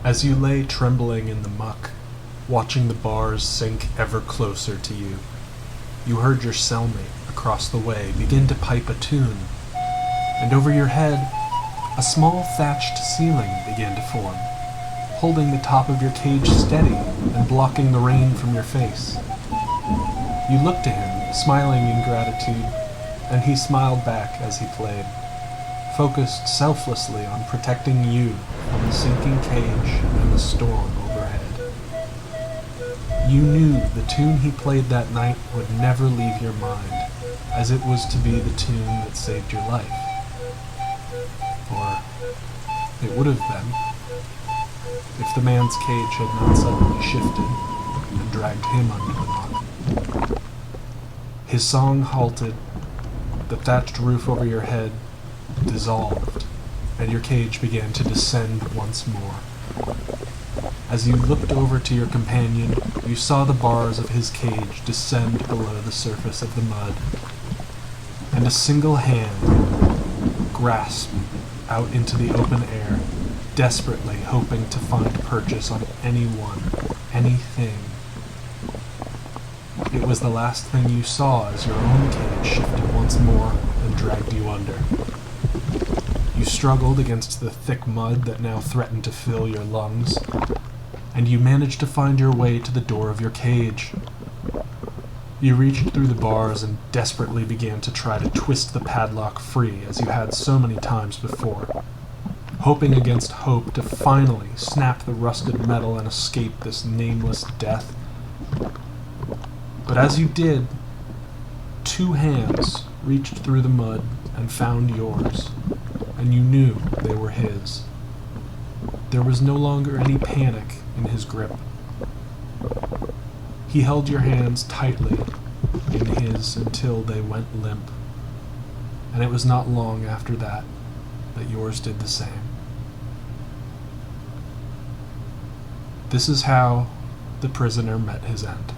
As you lay trembling in the muck, watching the bars sink ever closer to you, you heard your cellmate across the way begin to pipe a tune, and over your head, a small thatched ceiling began to form, holding the top of your cage steady and blocking the rain from your face. You looked to him, smiling in gratitude, and he smiled back as he played, focused selflessly on protecting you from the sinking cage and the storm overhead. You knew the tune he played that night would never leave your mind, as it was to be the tune that saved your life. Or it would have been, if the man's cage had not suddenly shifted and dragged him under the mud. His song halted, the thatched roof over your head dissolved, and your cage began to descend once more. As you looked over to your companion, you saw the bars of his cage descend below the surface of the mud, and a single hand grasped out into the open air, desperately hoping to find purchase on anyone, anything. It was the last thing you saw as your own cage shifted once more and dragged you under. You struggled against the thick mud that now threatened to fill your lungs, and you managed to find your way to the door of your cage. You reached through the bars and desperately began to try to twist the padlock free as you had so many times before, hoping against hope to finally snap the rusted metal and escape this nameless death. But as you did, two hands reached through the mud and found yours, and you knew they were his. There was no longer any panic in his grip. He held your hands tightly in his until they went limp, and it was not long after that that yours did the same. This is how the prisoner met his end.